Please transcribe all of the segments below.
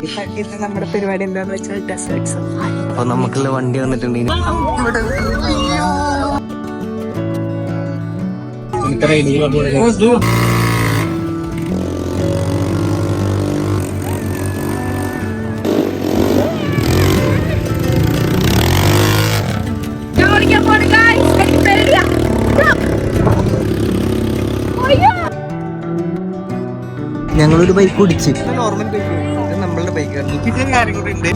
ഇന്ന് നമ്മുടെ പരിപാടി എന്താന്ന് വെച്ചാൽ ഡെസേർട്ട് സഫാരി. അപ്പൊ നമുക്കുള്ള വണ്ടി വന്നിട്ടുണ്ട്. ഞങ്ങളൊരു ബൈക്ക് ഓടിച്ച്, നോർമൽ ബൈക്ക്, നമ്മളുടെ ബൈക്ക് കാര്യം കൂടി ഉണ്ട്.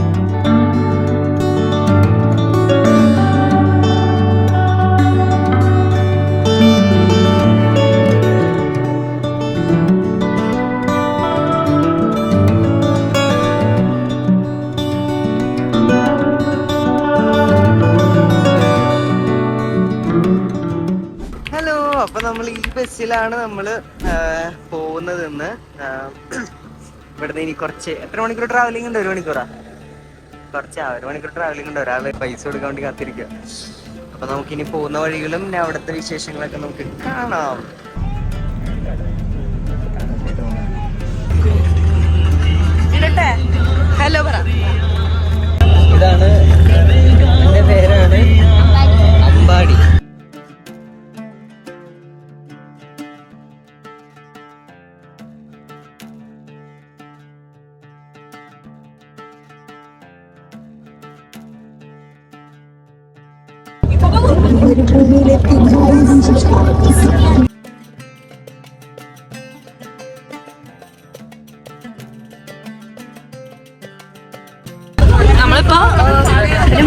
ഹലോ, അപ്പൊ നമ്മൾ ഈ ബസ്സിലാണ് നമ്മള് പോകുന്നത്. ഇന്ന് ഇവിടുന്ന് ഇനി കുറച്ച് എത്ര മണിക്കൂർ ട്രാവലിംഗ് ഉണ്ട്? 1 മണിക്കൂറാ? കുറച്ച് 1 മണിക്കൂർ ട്രാവലിംഗ് ഉണ്ട്. ഒരാളെ പൈസ കൊടുക്കാൻ വേണ്ടി കാത്തിരിക്കുക. അപ്പൊ നമുക്കിനി പോകുന്ന വഴികളും അവിടുത്തെ വിശേഷങ്ങളൊക്കെ നമുക്ക് കാണാം. ഹലോ പറ. ഇതാണ് എന്റെ പേരാണ് അമ്പാടി. നമ്മളിപ്പോ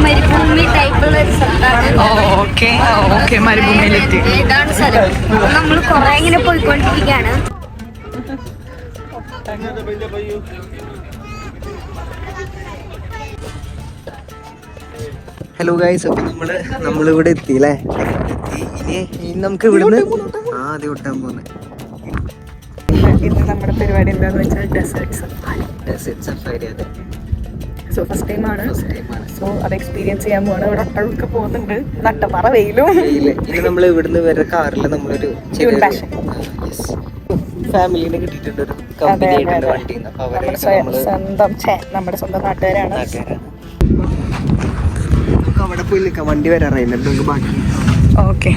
മരുഭൂമി ടൈപ്പുള്ള ഒരു സ്ഥലത്താണ്. മരുഭൂമിയിലെത്തി. ഇതാണ് സ്ഥലം. നമ്മൾ കൊറേ ഇങ്ങനെ പോയിക്കൊണ്ടിരിക്കുകയാണ്. ഹലോ ഗൈസ്, അപ്പൊ നമ്മളിവിടെ എത്തിയില്ലേ? ഇനി നമുക്ക് ഇവിടുന്ന് ആദ്യം ഒട്ടാൻ പോകുന്നത്. ഇന്ന് നമ്മുടെ പരിപാടി എന്താന്ന് വെച്ചാൽ ഡെസേർട്ട് സഫാരി. Desert safari. അതെ, സോ ഫസ്റ്റ് ടൈമാണ്. സോ അത് എക്സ്പീരിയൻസ് ചെയ്യാൻ പോവാണ്. ഇവിടെ ഒട്ടൊക്കെ പോകുന്നുണ്ട്. നട്ടപ്പാറ വെയിലും. ഇനി നമ്മൾ ഇവിടുന്ന് വരെ കാറിൽ നമ്മളൊരു ഫാമിലിനെ കിട്ടിയിട്ടുണ്ട്, ഒരു കമ്പനി ആയിട്ടുണ്ട് വണ്ടി. നമ്മുടെ സ്വന്തം നാട്ടുകാരാണ്. നമുക്ക് അവിടെ പോയി നിൽക്കാം, വണ്ടി വരാറായി. എന്നിട്ട് നമുക്ക് ബാക്കി. ഓക്കെ.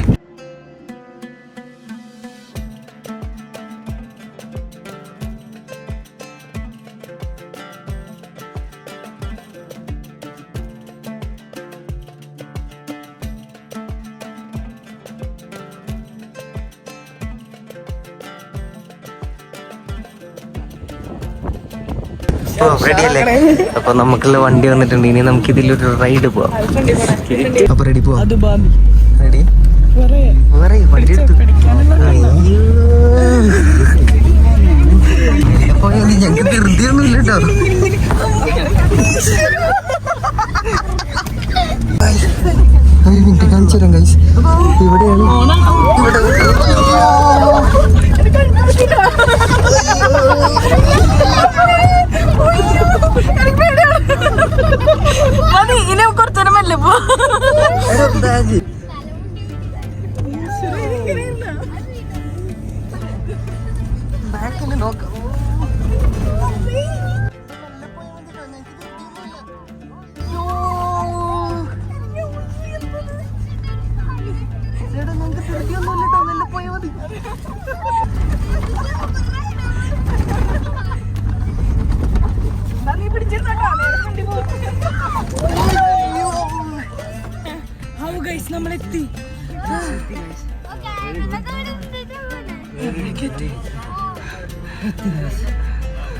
റെഡിയല്ലേ? അപ്പൊ നമുക്കുള്ള വണ്ടി വന്നിട്ടുണ്ട്. ഇനി നമുക്ക് ഇതിലൊരു റൈഡ് പോവാം. അപ്പൊ റെഡി പോവാം. റെഡി? വണ്ടി എടുത്തു. ഞങ്ങൾക്ക് ധൃതിയൊന്നുമില്ല കേട്ടോ. ഒരു മിനിറ്റ് കാണിച്ചു തരാം ഗൈസ്. ഇവിടെയാണ്. ഇനി കുറച്ചേരം മല്ലേ പോ. ബാക്കിൽ നോക്കാം. നമ്മളെത്തി.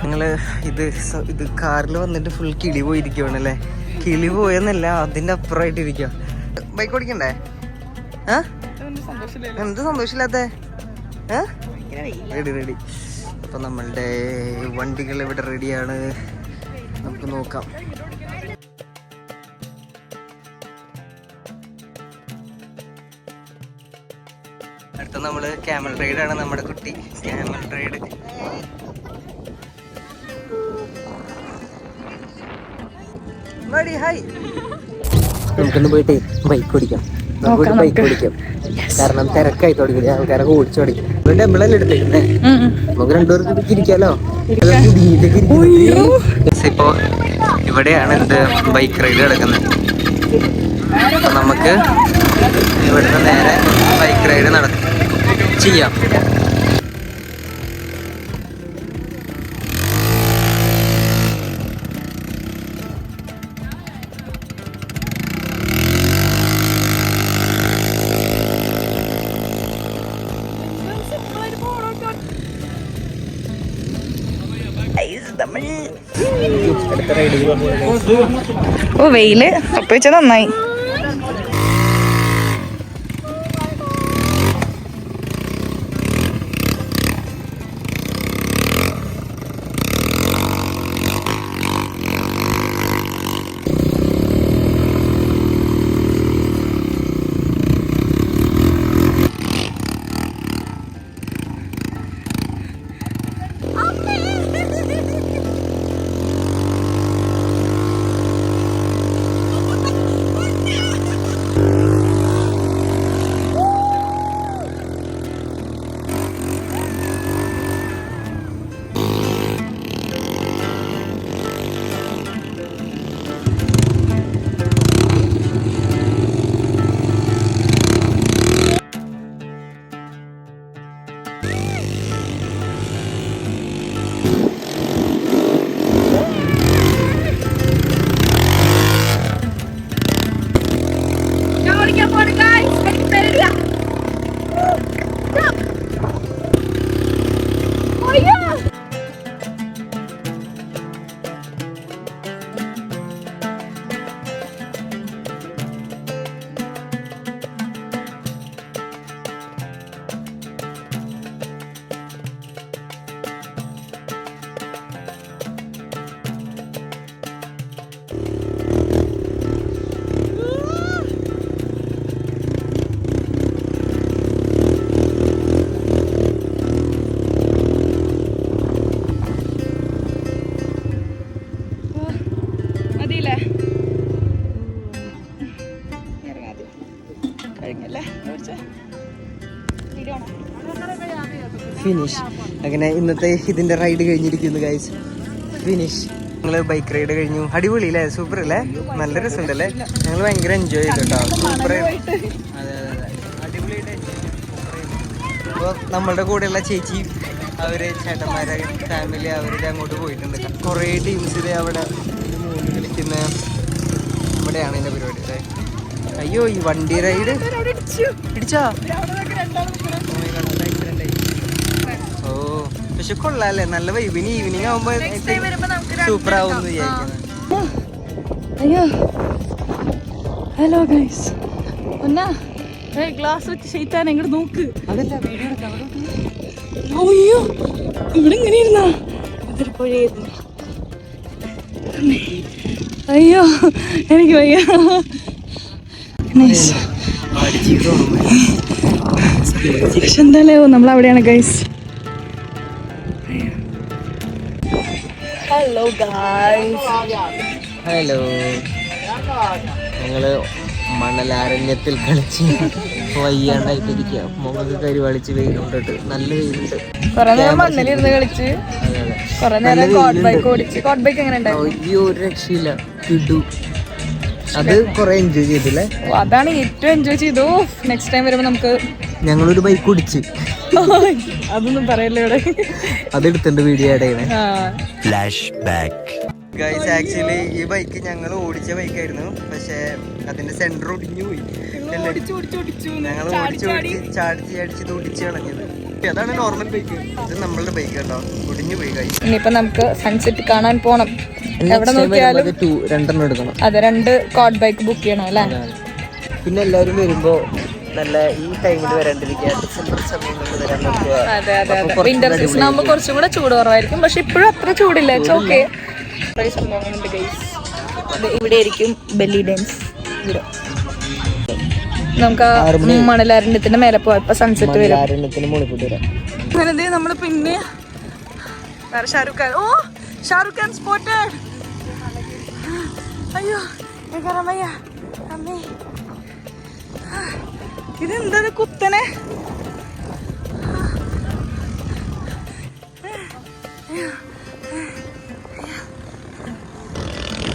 ഞങ്ങള് ഇത് കാറിൽ വന്നിട്ട് ഫുൾ കിളി പോയിരിക്കുവാണല്ലേ. കിളി പോയെന്നല്ല, അതിന്റെ അപ്പുറമായിട്ട് ഇരിക്കുക. ബൈക്ക് ഓടിക്കണ്ടേ? എന്ത് സന്തോഷമില്ലാത്ത? റെഡി. അപ്പൊ നമ്മളുടെ വണ്ടികൾ ഇവിടെ റെഡിയാണ്. നമുക്ക് നോക്കാം. അടുത്ത നമ്മള് ക്യാമൽ റൈഡാണ്. നമ്മുടെ കുട്ടി ക്യാമൽ റൈഡ്. ഹായ്, നമുക്കൊന്ന് പോയിട്ട് ബൈക്ക് ഓടിക്കാം. നമുക്ക് ബൈക്ക് ഓടിക്കാം. കാരണം തിരക്കായി തുടങ്ങി, ആൾക്കാരൊക്കെ ഓടിച്ചു തുടങ്ങി. നമ്മളെല്ലാം എടുത്തേക്കുന്നേ, നമുക്ക് രണ്ടുപേർക്ക് ഇരിക്കാലോ. ഇപ്പോ ഇവിടെയാണ് എന്ത് ബൈക്ക് റൈഡ് കിടക്കുന്നത്. അപ്പൊ നമുക്ക് ഇവിടുന്ന് നേരെ ബൈക്ക് റൈഡ് ചെയ്യാം. ഓ വെയില് അപ്പൊ വെച്ചാൽ നന്നായി. ഫിനിഷ്. അങ്ങനെ ഇന്നത്തെ ഇതിന്റെ റൈഡ് കഴിഞ്ഞിരിക്കുന്നു ഗൈസ്. ഫിനിഷ്. ഞങ്ങള് ബൈക്ക് റൈഡ് കഴിഞ്ഞു. അടിപൊളി അല്ലേ? സൂപ്പർ അല്ലേ? നല്ല രസമുണ്ടല്ലേ? ഞങ്ങൾ ഭയങ്കര എൻജോയ് ചെയ്തു കേട്ടോ. സൂപ്പർ. അതെ അതെ അതെ, അടിപൊളിയായിട്ട് എൻജോയ് ചെയ്തു. അപ്പോൾ നമ്മളുടെ കൂടെയുള്ള ചേച്ചി, അവര് ചേട്ടന്മാരെ ഫാമിലി അവരുടെ അങ്ങോട്ട് പോയിട്ടുണ്ട്. കുറേ ടീംസ് ഇത് അവിടെ കളിക്കുന്ന ഇവിടെയാണ് എൻ്റെ പരിപാടി. അയ്യോ, ഈ വണ്ടി റൈഡ് ഇടിച്ചോ? ഓ, പക്ഷെ കൊള്ളാല്ലേ, നല്ല വൈബിന്. ഈവനിങ് ആവുമ്പോ സൂപ്പർ ആവും വിചാരിക്കുന്നത്. അയ്യോ ഹലോ ഗൈസ്, ഒന്നാ ഗ്ലാസ് വെച്ച് ഷെയ്ത്താൻ എങ്ങോട്ട് നോക്ക്. അയ്യോ, ഇവിടെ ഇങ്ങനെ ഇരുന്നാ അതൊരു പുഴയായിരുന്നു. അയ്യോ എനിക്ക് വയ്യ. പക്ഷെ എന്തായാലോ നമ്മളവിടെയാണ് ഗൈസ്. Hello guys. ഹലോ, ഞങ്ങള് മണലാരണ്യത്തിൽ കളിച്ച് വയ്യാണ്ടായിട്ടിരിക്കുക. മുഖത്ത് കരിവാളിച്ച് വെയിലുണ്ടിട്ട് നല്ല വെയിലുണ്ട്. കൊറേ നേരം മണ്ണിലിരുന്ന് കളിച്ച്, കൊറേ നേരം കോട്ട് ബൈക്ക് ഓടിച്ച്. കോട്ട് ബൈക്ക് എങ്ങനെ ഉണ്ടായിരുന്നു? അയ്യോ, ഒരു രക്ഷയില്ല, കിടു. അത് കൊറേ എൻജോയ് ചെയ്തില്ലേ? അതാണ് ഏറ്റവും എൻജോയ് ചെയ്തു. നെക്സ്റ്റ് ടൈം വരുമ്പോ നമുക്ക് ഞങ്ങളൊരു ബൈക്ക് ഓടിച്ച്. അതൊന്നും പറയല്ലേ ഇവിടെ. അതെടുത്തിട്ടുണ്ട് വീഡിയോ ഇടയാണ്. Flashback. ഗൈസ്, ആക്ച്വലി ഈ ബൈക്ക് ഞങ്ങൾ ഓടിച്ച ബൈക്കായിരുന്നു. പക്ഷെ അതിന്റെ സെന്റർ ഒടിഞ്ഞു പോയി. ഞങ്ങൾ ഓടിച്ച് ചാടിച്ച് ഒടിച്ച് കളഞ്ഞത്. അതാണ് നോർമൽ ബൈക്ക്. ഇത് നമ്മളുടെ ബൈക്ക് കേട്ടോ, ഒടിഞ്ഞു പോയി. ഗൈസ്, ഇനിയിപ്പോ നമുക്ക് സൺസെറ്റ് കാണാൻ പോണം. എവിടെ നോക്കിയാലും രണ്ടെണ്ണം എടുക്കണം. അതെ, 2 കോട്ട് ബൈക്ക് ബുക്ക് ചെയ്യണം അല്ലേ? പിന്നെ എല്ലാവരും വരുമ്പോ നല്ല ഈ ടൈമിൽ വരാണ്ടിരിക്കുക, ഡിസംബർ സമയങ്ങളിൽ വരാൻ നോക്കുക. അതെ അതെ അതെ, വിന്റർ സീസൺ ആകുമ്പോൾ കുറച്ചും കൂടെ ചൂട് കുറവായിരിക്കും. പക്ഷെ ഇപ്പോഴും അത്ര ചൂടില്ല. It's okay. കുറേ സംഭവങ്ങളുണ്ട് ഗൈസ്. ഇവിടെ ആയിരിക്കും ബെല്ലി ഡാൻസ്. ഇവിടെ നമുക്ക് മണലാരണ്യത്തിന്റെ മേലെ പോവാം. ഇപ്പൊ സൺസെറ്റ് വരും. അങ്ങനെ നമ്മള് പിന്നെ ഷാരൂഖ് ഖാൻ. ഓ, ഷാരൂഖ് ഖാൻ സ്പോട്ടഡ്. അയ്യോ, അമ്മേ ഇതെന്താണ് കുത്തനെ?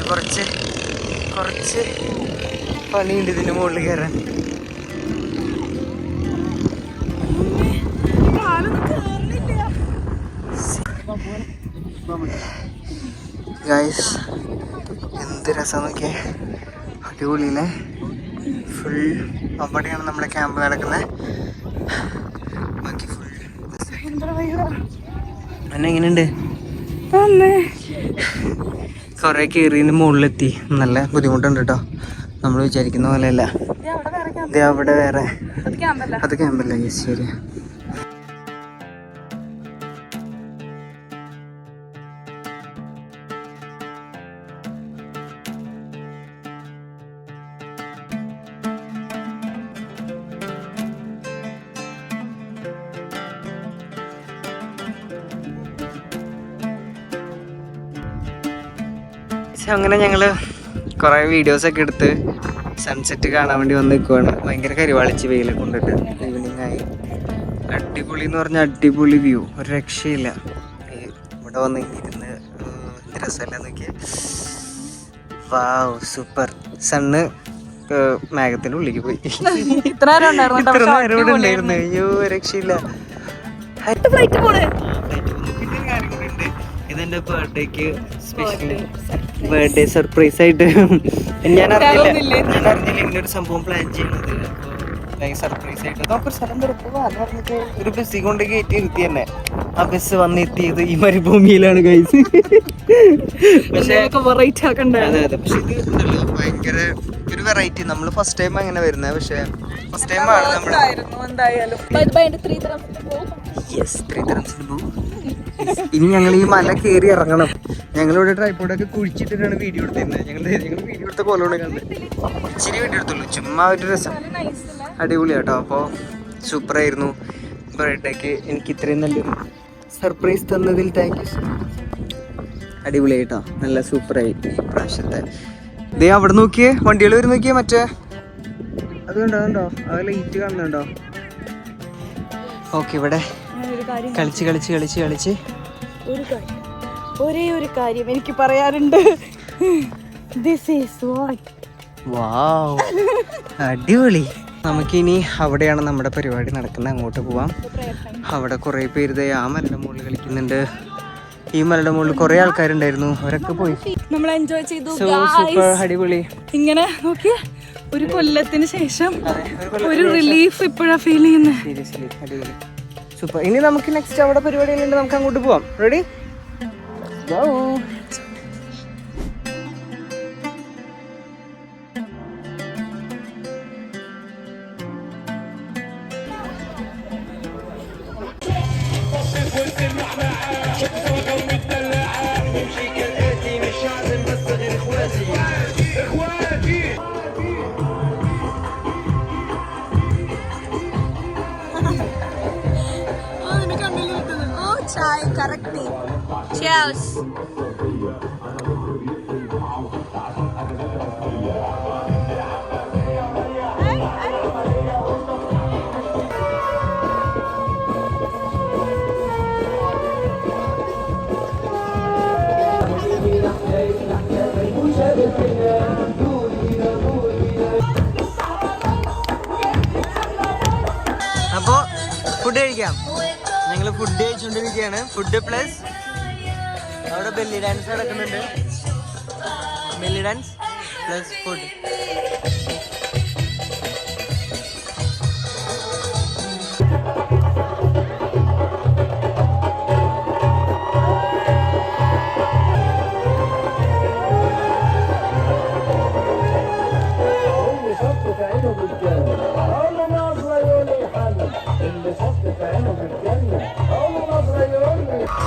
കുറച്ച് പണിയുണ്ട് ഇതിന്റെ മുകളിൽ കയറാൻ. ഗൈസ് എന്ത് രസം നോക്കിയേ, അടിപൊളിയില്ലേ. ഫുൾ അവിടെയാണ് നമ്മുടെ ക്യാമ്പ് നടക്കുന്നത്. ബാക്കി ഫുൾ എന്നെ എങ്ങനെയുണ്ട്? കുറെ കയറിന് മുകളിലെത്തി. നല്ല ബുദ്ധിമുട്ടുണ്ട് കേട്ടോ, നമ്മൾ വിചാരിക്കുന്ന പോലെയല്ല. അവിടെ വേറെ അത് ക്യാമ്പല്ല. യെസ് ശരി. അങ്ങനെ ഞങ്ങള് കുറെ വീഡിയോസൊക്കെ എടുത്ത് സൺസെറ്റ് കാണാൻ വേണ്ടി വന്ന് നിൽക്കുവാണ്. ഭയങ്കര കരിവാളിച്ച് വെയിലൊക്കെ കൊണ്ടിട്ട് ഈവനിങ് ആയി. അടിപൊളി എന്ന് പറഞ്ഞാൽ അടിപൊളി വ്യൂ, ഒരു രക്ഷയില്ല. ഇവിടെ വന്ന് ഇരുന്ന് എന്ത് രസമല്ല നോക്കിയ. Wow super. സണ്ണ് മേഘത്തിന്റെ ഉള്ളിലേക്ക് പോയി. ഇത്ര നേരം ഇവിടെ ഉണ്ടായിരുന്നു. അയ്യോ രക്ഷയില്ല. ഇതെന്റെ ബർത്ത്ഡേക്ക് സ്പെഷ്യൽ ബർത്ത്ഡേ സർപ്രൈസ് ആയിട്ട് ഞാൻ അറിഞ്ഞില്ല ഇങ്ങനൊരു സംഭവം പ്ലാൻ ചെയ്യുന്നത്. സർപ്രൈസ് ആയിട്ട് നമുക്കൊരു സ്ഥലം തുറക്കുക പറഞ്ഞിട്ട് ഒരു ബസ്സിൽ കൊണ്ട് കയറ്റി ഇരുത്തി തന്നെ. ആ ബസ് വന്ന് എത്തിയത് ഈ മരുഭൂമിയിലാണ് ഗൈസ്. പക്ഷേ അതെ അതെ, പക്ഷെ ഇത് ഉണ്ടല്ലോ ഭയങ്കര ഒരു വെറൈറ്റി. നമ്മൾ ഫസ്റ്റ് ടൈം അങ്ങനെ വരുന്നത്, പക്ഷെ ഫസ്റ്റ് ടൈം ആണ് നമ്മൾ. യെസ് 3 തരംസിന് പോകും. ഇനി ഞങ്ങൾ ഈ മല കയറി ഇറങ്ങണം. ഞങ്ങളിവിടെ ട്രൈപോഡൊക്കെ കുഴിച്ചിട്ടിട്ടാണ് വീഡിയോ എടുത്തിരുന്നത്. ഞങ്ങൾ വീഡിയോ എടുത്ത പോലെ കണ്ട് ഇച്ചിരി വീഡിയോ എടുത്തുള്ളൂ, ചുമ്മാ ഒരു രസം. അടിപൊളി കേട്ടോ. അപ്പോൾ സൂപ്പറായിരുന്നു ബർത്ത്ഡേക്ക്. എനിക്ക് ഇത്രയും നല്ലൊരു സർപ്രൈസ് തന്നതിൽ താങ്ക് യു. അടിപൊളിയായി കേട്ടോ, നല്ല സൂപ്പറായി ഈ പ്രാവശ്യത്തെ. ഇതേ അവിടെ നോക്കിയേ, വണ്ടികൾ വരും നോക്കിയേ. മറ്റേ അതുണ്ടോ അത് ലൈറ്റ് കാണുന്നുണ്ടോ? ഓക്കെ, ഇവിടെ കളിച്ച് ഒരേ ഒരു കാര്യം എനിക്ക് പറയാറുണ്ട്. വാവ് അടിപൊളി. നമുക്കിനി അവിടെയാണ് നമ്മുടെ പരിപാടി നടക്കുന്നത്, അങ്ങോട്ട് പോവാം. അവിടെ കുറേ പേര് ആ മലയുടെ മുകളിൽ കളിക്കുന്നുണ്ട്. ഈ മലയുടെ മുകളിൽ കുറേ ആൾക്കാരുണ്ടായിരുന്നു, അവരൊക്കെ പോയി. നമ്മൾ എൻജോയ് ചെയ്തു. സൂപ്പർ അടിപൊളി. ഇങ്ങനെ നോക്കിയ ഒരു കൊല്ലത്തിന് ശേഷം ഒരു റിലീഫ് ഇപ്പോഴാ ഫീൽ ചെയ്യുന്നത്. സീരിയസ്ലി അടിപൊളി സൂപ്പർ. ഇനി നമുക്ക് നെക്സ്റ്റ് അവിടെ പരിപാടികളുണ്ട്, നമുക്ക് അങ്ങോട്ട് പോവാം. റെഡി? ചായ കറക്റ്റ്. Cheers. അപ്പോൾ ഫുഡ് കഴിക്കാം. ഞങ്ങൾ ഫുഡ് കഴിച്ചുകൊണ്ടിരിക്കുകയാണ്. ഫുഡ് പ്ലസ് അവിടെ ബെല്ലി ഡാൻസ് നടക്കുന്നുണ്ട്. Belly dance plus food.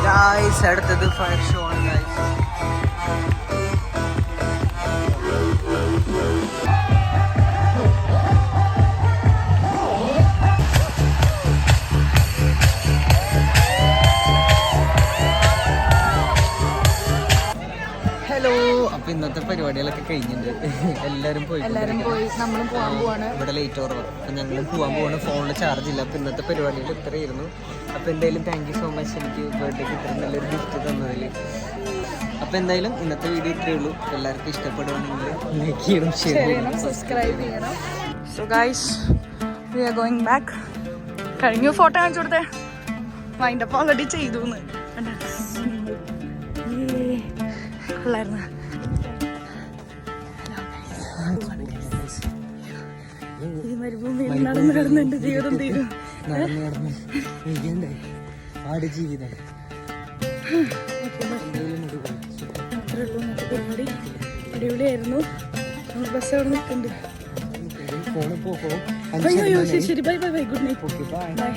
Guys അടുത്തത് ഫയർ ഷോ ആണ് ഗായ്സ്. ഹലോ, അപ്പൊ ഇന്നത്തെ പരിപാടികളൊക്കെ കഴിഞ്ഞിട്ടുണ്ട്. എല്ലാരും പോയി നമ്മളും പോകാൻ പോവാണ്. ഇവിടെ ലേറ്റ് ഓർമ്മ. അപ്പൊ ഞങ്ങളും പോകാൻ പോവാണ്. ഫോണിൽ ചാർജ് ഇല്ല. അപ്പൊ ഇന്നത്തെ പരിപാടികൾ ഇത്രയായിരുന്നു. അപ്പൊ എന്തായാലും താങ്ക് യു സോ മച്ച് എനിക്ക് ബർത്ത്ഡേക്ക് ഇത്രയും നല്ലൊരു ഗിഫ്റ്റ് തന്നതിൽ. അപ്പൊ എന്തായാലും ഇന്നത്തെ വീഡിയോ ഇത്രയേ ഉള്ളൂ. എല്ലാവർക്കും ഇഷ്ടപ്പെടുവാണെങ്കിൽ ലൈക്ക് ചെയ്യണം, ഷെയർ ചെയ്യണം, സബ്സ്ക്രൈബ് ചെയ്യണം. So guys we are going back. കഴിഞ്ഞ ഫോട്ടോ കാണിച്ചു കൊടുത്തേ. വൈൻഡപ്പ് ഓൾറെഡി ചെയ്തു കൊള്ളായിരുന്നു. ഈ മരുഭൂമിയിൽ നടന്നു നടന്ന് എന്റെ ജീവിതം തീരും. ജീവിതം പരിപാടി അടിപൊളിയായിരുന്നു. ബസ് അവിടെ നിൽക്കുന്നുണ്ട്. ഫോണിൽ പോ. അയ്യോ ശരി bye bye bye. Good night. Bye. By.